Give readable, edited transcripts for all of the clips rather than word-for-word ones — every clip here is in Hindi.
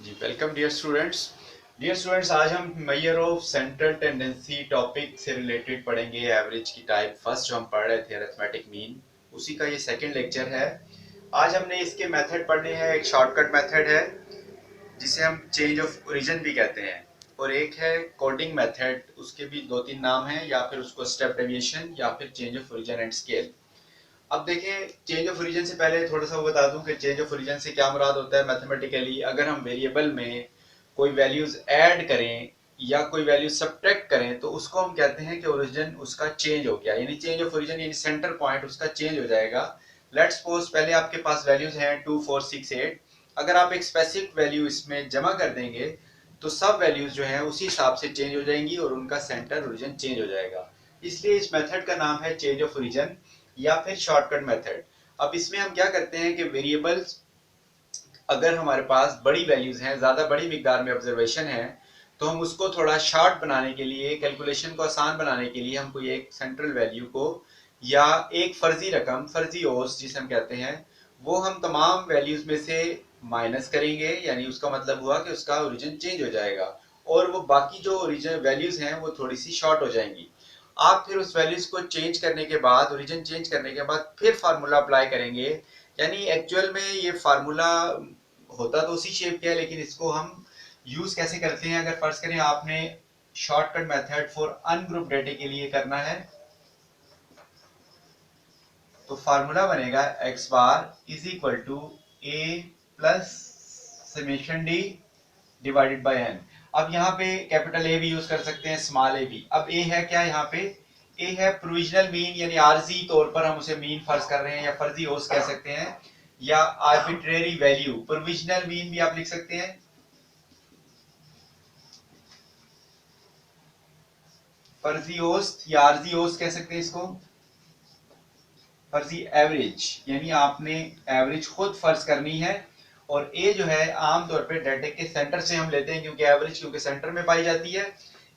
जी वेलकम डियर स्टूडेंट्स आज हम measure of central tendency topic से रिलेटेड पढ़ेंगे। एवरेज की टाइप फर्स्ट जो हम पढ़ रहे थे अरिथमेटिक मीन, उसी का ये सेकंड लेक्चर है। आज हमने इसके मेथड पढ़ने हैं। एक शॉर्टकट मेथड है जिसे हम चेंज ऑफ ओरिजिन भी कहते हैं, और एक है कोडिंग मेथड, उसके भी दो तीन नाम हैं, या फिर उसको स्टेप डेविएशन या फिर change of origin and scale. अब देखें, चेंज ऑफ ओरिजिन से पहले थोड़ा सा वो बता दूं कि चेंज ऑफ ओरिजिन से क्या मुराद होता है। मैथमेटिकली अगर हम वेरिएबल में कोई वैल्यूज ऐड करें या कोई वैल्यू सब्ट्रैक्ट करें तो उसको हम कहते हैं कि ओरिजिन उसका चेंज हो गया, यानी चेंज ऑफ ओरिजिन यानी सेंटर पॉइंट उसका चेंज हो जाएगा। लेट्स सपोज पहले आपके पास वैल्यूज हैं 2 4 6 8। अगर आप एक स्पेसिफिक वैल्यू इसमें जमा कर देंगे तो सब वैल्यूज जो है उसी हिसाब से चेंज हो जाएंगी और उनका सेंटर ओरिजिन चेंज हो जाएगा। इसलिए इस मेथड का नाम है चेंज ऑफ ओरिजिन या फिर शॉर्टकट मेथड। अब इसमें हम क्या करते हैं कि वेरिएबल्स, अगर हमारे पास बड़ी वैल्यूज हैं, ज्यादा बड़ी मिकदार में ऑब्जर्वेशन है, तो हम उसको थोड़ा शॉर्ट बनाने के लिए, कैलकुलेशन को आसान बनाने के लिए हम कोई एक सेंट्रल वैल्यू को या एक फर्जी रकम, फर्जी ओस जिसे हम कहते हैं, वो हम तमाम वैल्यूज में से माइनस करेंगे, यानी उसका मतलब हुआ कि उसका ओरिजिन चेंज हो जाएगा और वो बाकी जो ओरिजिन वैल्यूज हैं वो थोड़ी सी शॉर्ट हो जाएंगी। आप फिर उस वैल्यूज को चेंज करने के बाद, ओरिजिन चेंज करने के बाद फिर फार्मूला अप्लाई करेंगे। यानी एक्चुअल में ये फार्मूला होता तो उसी शेप का है, लेकिन इसको हम यूज कैसे करते हैं। अगर फर्ज करें आपने shortcut method for ungroup data के लिए करना है तो फार्मूला बनेगा X bar is equal to A plus summation D divided by N. अब यहाँ पे कैपिटल ए भी यूज कर सकते हैं, स्मॉल ए भी। अब ए है क्या यहाँ पे? ए है प्रोविजनल मीन, यानी आरजी तौर पर हम उसे मीन फर्ज कर रहे हैं, या फर्जी ओस कह सकते हैं, या आर्बिट्रेरी वैल्यू। प्रोविजनल मीन भी आप लिख सकते हैं, फर्जी ओस या आरजी ओस कह सकते हैं इसको। फर्जी एवरेज यानी आपने एवरेज खुद फर्ज करनी है, और ए जो है आमतौर पे डाटा के सेंटर से हम लेते हैं, क्योंकि एवरेज क्योंकि सेंटर में पाई जाती है,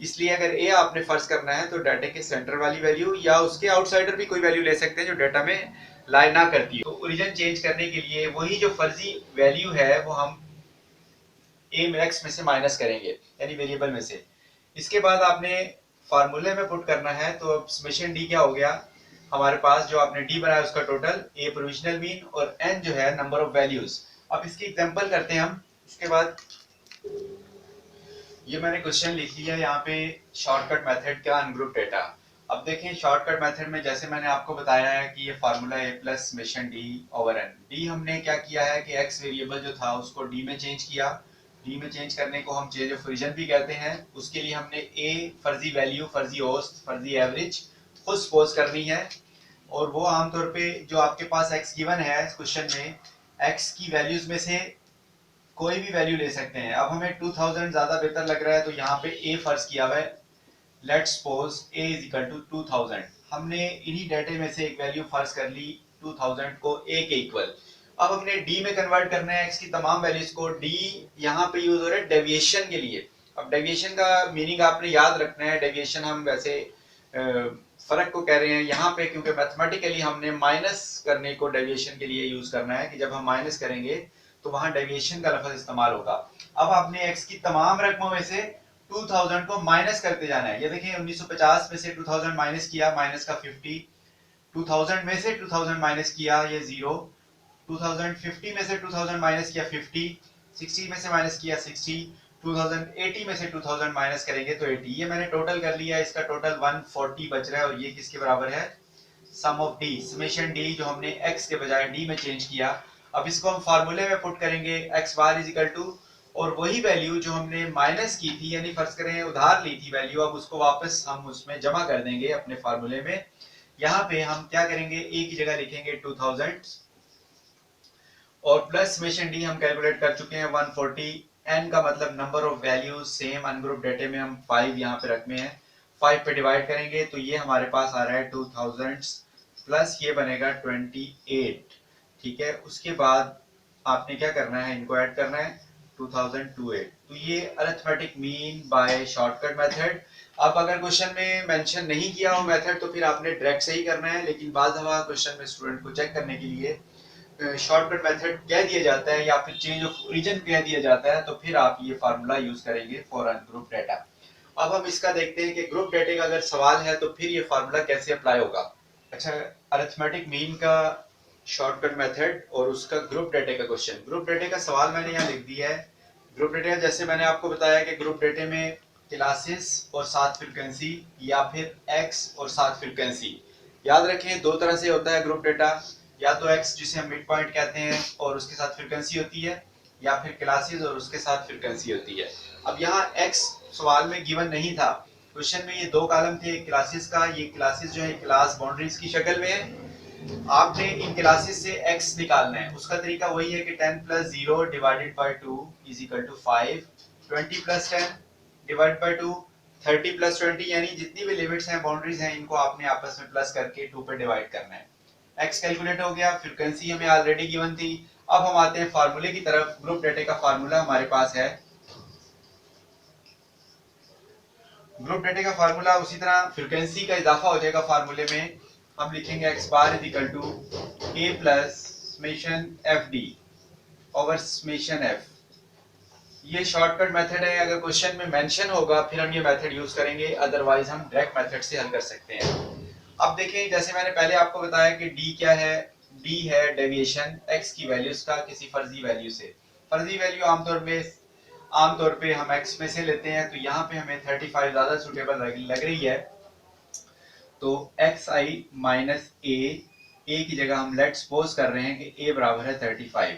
इसलिए अगर ए आपने फर्ज करना है तो डाटा के सेंटर वाली वैल्यू, या उसके आउटसाइडर भी कोई वैल्यू ले सकते हैं जो डाटा में लाई ना करती है। तो ओरिजिन चेंज करने के लिए वही जो फर्जी वैल्यू है वो हम ए मैक्स में से माइनस करेंगे, यानी वेरिएबल में से। इसके बाद आपने फार्मूले में पुट करना है, तो अब समेशन डी क्या हो गया हमारे पास, जो आपने डी बनाया उसका टोटल, ए प्रोविजनल मीन, और एन जो है नंबर ऑफ वैल्यूज। अब इसकी एग्जांपल करते हैं हम। इसके बाद ये मैंने क्वेश्चन लिख लिया यहाँ पे, शॉर्टकट मेथड का अनग्रुप डेटा। अब देखें शॉर्टकट मेथड में जैसे मैंने आपको बताया है कि ये formula a plus summation d over n. D हमने क्या किया है कि एक्स वेरिएबल जो था उसको डी में चेंज किया। डी में चेंज करने को हम चेंज ऑफ ओरिजिन भी कहते हैं। उसके लिए हमने ए फर्जी वैल्यू, फर्जी औसत, फर्जी एवरेज खुद सपोज करनी है, और वो आमतौर पे जो आपके पास एक्स गिवन है इस क्वेश्चन में, एक्स की वैल्यूज में से कोई भी वैल्यू ले सकते हैं। अब हमें 2000 ज्यादा बेहतर लग रहा है, तो यहाँ पे ए फर्ज किया हुआ है। Let's suppose A is equal to 2000। हमने इन्हीं डाटे में से एक वैल्यू फर्ज कर ली 2000 को ए के इक्वल। अब हमने डी में कन्वर्ट करना है एक्स की तमाम वैल्यूज को। डी यहाँ पे यूज हो रहा है डेविएशन के लिए। अब डेविएशन का मीनिंग आपने याद रखना है। डेविएशन हम वैसे फर्क को कह रहे हैं यहाँ पे, क्योंकि मैथमेटिकली हमने माइनस करने को डेविएशन के लिए यूज करना है, कि जब हम माइनस करेंगे तो वहां डेविएशन का लफ्ज इस्तेमाल होगा। अब आपने एक्स की तमाम रकमों में से 2000 को माइनस करते जाना है। ये देखिए 1950 में से 2000 माइनस किया, माइनस का 50। 2000 में से 2000 माइनस किया, ये 0। 2050 में से 2000 माइनस किया 50। 60 में से माइनस किया 60। 2080 में से 2000 माइनस करेंगे तो 80। ये मैंने टोटल कर लिया, इसका टोटल 140 बच रहा है, और ये किसके बराबर है? सम ऑफ डी, समेशन डी, जो हमने एक्स के बजाय डी में चेंज किया। अब इसको हम फार्मूले में पुट करेंगे, X bar is equal to, और वही वैल्यू जो हमने माइनस की थी, यानी फर्ज करें उधार ली थी वैल्यू, अब उसको वापस हम उसमें जमा कर देंगे अपने फार्मूले में। यहाँ पे हम क्या करेंगे, ए की जगह लिखेंगे 2000, और प्लस समेशन डी हम कैलकुलेट कर चुके हैं 140। एन का मतलब number of values, same ungroup data में हम 5 यहाँ पे रखने हैं। 5 पे डिवाइड करेंगे तो ये हमारे पास आ रहा है 2000 प्लस ये बनेगा 28। ठीक है, उसके बाद आपने क्या करना है, इनको ऐड करना है 2028। तो ये arithmetic mean by shortcut method. अब अगर क्वेश्चन में मेंशन नहीं किया हो मेथड तो फिर आपने डायरेक्ट से ही करना है, लेकिन बाद दफा क्वेश्चन में स्टूडेंट को चेक करने के लिए शॉर्टकट मेथड कह दिया जाता है या फिर चेंज ऑफ ओरिजिन कह दिया जाता है, तो फिर आप ये फार्मूला यूज करेंगे फॉर अनग्रुप डेटा। अब हम इसका देखते हैं कि ग्रुप डेटा का अगर सवाल है तो फिर ये फार्मूला कैसे अप्लाई होगा। अच्छा, अरिथमेटिक मीन का शॉर्टकट मेथड और उसका ग्रुप डेटा का क्वेश्चन। ग्रुप डेटा का सवाल मैंने यहाँ लिख दिया है। ग्रुप डेटा जैसे मैंने आपको बताया कि ग्रुप डेटा में क्लासेस और साथ फ्रीक्वेंसी या फिर एक्स और साथ फ्रीक्वेंसी। याद रखें दो तरह से होता है ग्रुप डेटा, या तो एक्स जिसे हम मिड पॉइंट कहते हैं और उसके साथ फ्रीक्वेंसी होती है, या फिर क्लासेस और उसके साथ फ्रीक्वेंसी होती है। अब यहाँ एक्स सवाल में गिवन नहीं था, क्वेश्चन में ये दो कॉलम थे क्लासेस का। ये क्लासेस जो है क्लास बाउंड्रीज की शक्ल में है। आपने इन क्लासेस से x निकालना है। उसका तरीका वही है कि 10 plus 0 divided by 2 is equal to 5, 20 plus 10 divide by 2, 30 plus 20, यानी जितनी भी लिमिट्स हैं बाउंड्रीज हैं इनको आपने आपस में प्लस करके 2 पे डिवाइड करना है। x कैलकुलेट हो गया, फ्रीक्वेंसी हमें ऑलरेडी गिवन थी। अब हम आते हैं फार्मूले की तरफ। ग्रुप डेटा का फार्मूला हमारे पास है। ग्रुप डेटा का फार्मूला उसी तरह फ्रीक्वेंसी का इजाफा हो जाएगा फार्मूले में। हम लिखेंगे x bar is equal to a plus summation fd over summation f। ये शॉर्टकट मेथड है, अगर क्वेश्चन में मेंशन होगा फिर हम ये मेथड यूज करेंगे, अदरवाइज हम डायरेक्ट मेथड से हल कर सकते हैं। अब देखें, जैसे मैंने पहले आपको बताया कि d क्या है। d है डेविएशन x की वैल्यूज का किसी फर्जी वैल्यू से। फर्जी वैल्यू आमतौर पे हम x में से लेते हैं, तो यहाँ पे हमें 35 ज्यादा सुटेबल लग रही है, तो xi माइनस a की जगह हम लेट सपोज कर रहे हैं कि a बराबर है 35।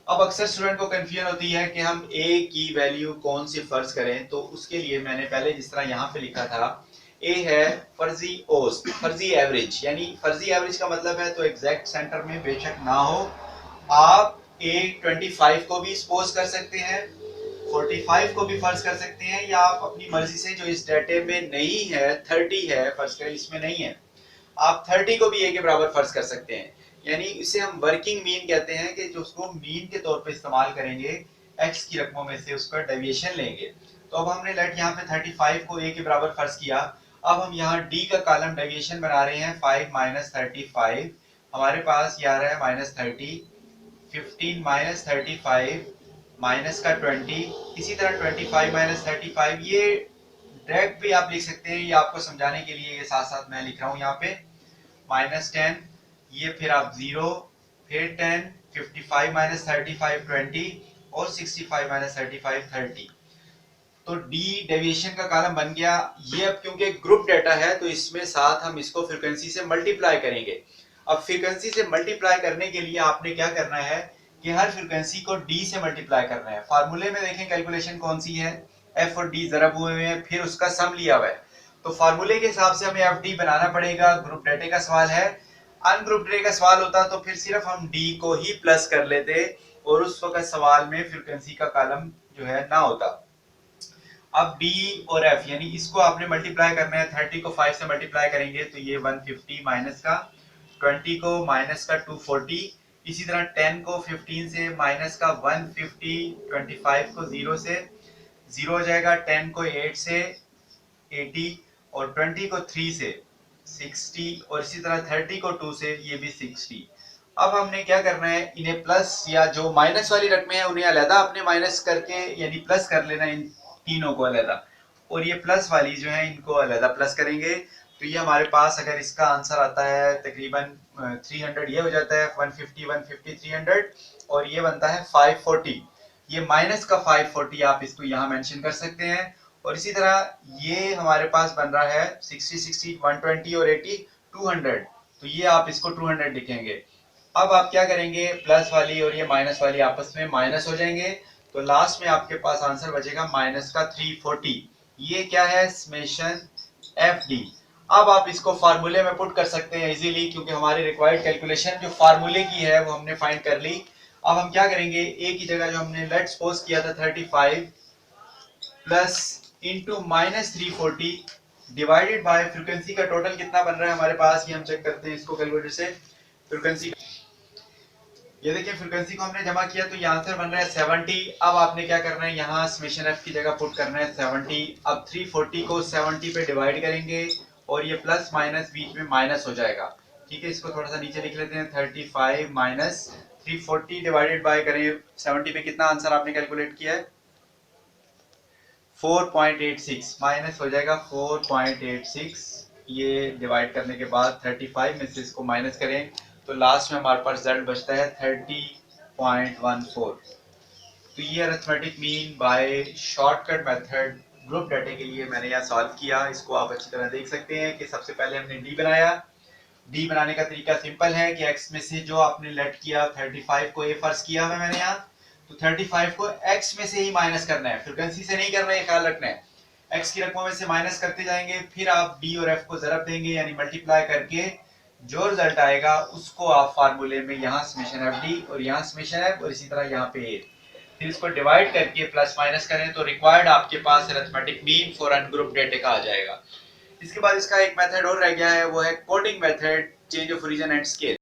अब अक्सर स्टूडेंट को कंफ्यूजन होती है कि हम a की वैल्यू कौन सी फर्ज करें, तो उसके लिए मैंने पहले जिस तरह यहाँ पे लिखा था, a है फर्जी औसत, फर्जी एवरेज, यानी फर्जी एवरेज का मतलब है तो एग्जैक्ट सेंटर में बेशक ना हो। आप a 25 को भी सपोज कर सकते हैं, 45 को भी फर्ज कर सकते हैं, या आप अपनी मर्जी से जो इस डेटे में नहीं है 30 है, फर्ज करें इसमें नहीं है, आप 30 को भी a के बराबर फर्ज कर सकते हैं। यानी इसे हम वर्किंग मीन कहते हैं कि जो उसको मीन के तौर पे इस्तेमाल करेंगे, x की रकमों में से उसका डेविएशन लेंगे। तो अब हमने लेट यहाँ पे 35 को a के बराबर फर्ज किया। अब हम यहाँ d का कॉलम डेविएशन बना रहे हैं 5 माइनस 35, हमारे पास ये आ रहा है माइनस 30, 15 माइनस 35 माइनस का 20, इसी तरह 25 माइनस 35। ये डायरेक्ट भी आप लिख सकते हैं, ये आपको समझाने के लिए ये साथ साथ मैं लिख रहा हूँ यहाँ पे माइनस 10, ये फिर आप 0, फिर 10, 55 माइनस 35 20 और 65 माइनस 35 30। तो d डेविएशन का कॉलम बन गया। ये अब क्योंकि ग्रुप डेटा है तो इसमें साथ हम इसको फ्रीक्वेंसी से मल्टीप्लाई करेंगे। अब फ्रीक्वेंसी से मल्टीप्लाई करने के लिए आपने क्या करना है कि हर फ्रीक्वेंसी को d से मल्टीप्लाई करना है। फार्मूले में देखें कैलकुलेशन कौन सी है, f और d जरब हुए हैं फिर उसका सम लिया हुआ है, तो फार्मूले के हिसाब से हमें fd बनाना पड़ेगा। ग्रुप डेटा का सवाल है, अनग्रुप डेटा का सवाल होता तो फिर सिर्फ हम d को ही प्लस कर लेते और उस वक्त सवाल में फ्रीक्वेंसी का कॉलम जो है ना होता। अब d और f यानी इसको आपने मल्टीप्लाई करना है, 30 को 5 से मल्टीप्लाई करेंगे तो ये 150 माइनस का 20 को माइनस का 240, इसी तरह 10 को 15 से माइनस का 150, 25 को 0 से 0 हो जाएगा, 10 को 8 से 80 और 20 को 3 से 60 और इसी तरह 30 को 2 से ये भी 60। अब हमने क्या करना है, इन्हें प्लस या जो माइनस वाली रकमें हैं उन्हें अलग आपने माइनस करके यानी प्लस कर लेना इन तीनों को अलग, और ये प्लस वाली जो है इनको अलग प्लस करेंगे। तो ये हमारे पास अगर इसका आंसर आता है तकरीबन 300, ये हो जाता है 150 150 300 और ये बनता है 540। ये माइनस का 540 आप इसको यहाँ मेंशन कर सकते हैं। और इसी तरह ये हमारे पास बन रहा है 60 60 120 और 80 200, तो ये आप इसको 200 लिखेंगे। अब आप क्या करेंगे, प्लस वाली और ये माइनस वाली आपस में माइनस हो जाएंगे, तो लास्ट में आपके पास आंसर बचेगा माइनस का 340। ये क्या है, समेशन FD। अब आप इसको फार्मूले में पुट कर सकते हैं इजीली, क्योंकि हमारी रिक्वायर्ड कैलकुलेशन जो फार्मूले की है वो हमने फाइंड कर ली। अब हम क्या करेंगे, a की जगह जो हमने लेट सपोज किया था 35 plus into minus 340 divided by frequency का टोटल कितना बन रहा है हमारे पास, ये हम चेक करते हैं इसको कैलकुलेटर से। फ्रीक्वेंसी, ये देखिए फ्रीक्वेंसी को हमने जमा किया तो ये आंसर बन रहा है 70। अब आपने क्या करना है, यहाँ समेशन f की जगह पुट करना है 70। अब 340 को 70 पे डिवाइड करेंगे और ये प्लस माइनस बीच में माइनस हो जाएगा। ठीक है, इसको थोड़ा सा नीचे लिख लेते हैं, 35 माइनस 340 डिवाइडेड बाय करें 70 पे कितना आंसर आपने कैलकुलेट किया है 4.86 माइनस हो जाएगा 4.86 ये डिवाइड करने के बाद 35 में से इसको माइनस करें तो लास्ट में हमारे पास रिजल्ट बचता है 30.14। तो ये arithmetic mean by shortcut method group data के लिए मैंने यहाँ सॉल्व किया। इसको आप अच्छी तरह देख सकते हैं कि सबसे पहले हमने डी बनाया। डी बनाने का तरीका सिंपल है कि x में से जो आपने लेट किया 35 को ए फर्ज किया है मैंने यहाँ, तो 35 को x में से ही माइनस करना है, फ्रीक्वेंसी से नहीं करना है, ख्याल रखना है। x की रकमों में से माइनस करते जाएंगे, फिर आप b और f को ज़रब देंगे यानी मल्टीप्लाई करके जो रिजल्ट आएगा उसको आप फार्मूले में यहाँ समेशन एफ डी और यहाँ समेशन एफ और इसी तरह यहाँ पे ए, फिर इसको डिवाइड करके प्लस माइनस करें तो रिक्वायर्ड आपके पास arithmetic mean for ungroup data का आ जाएगा। इसके बाद इसका एक मेथड और रह गया है, वो है coding method change of origin and scale.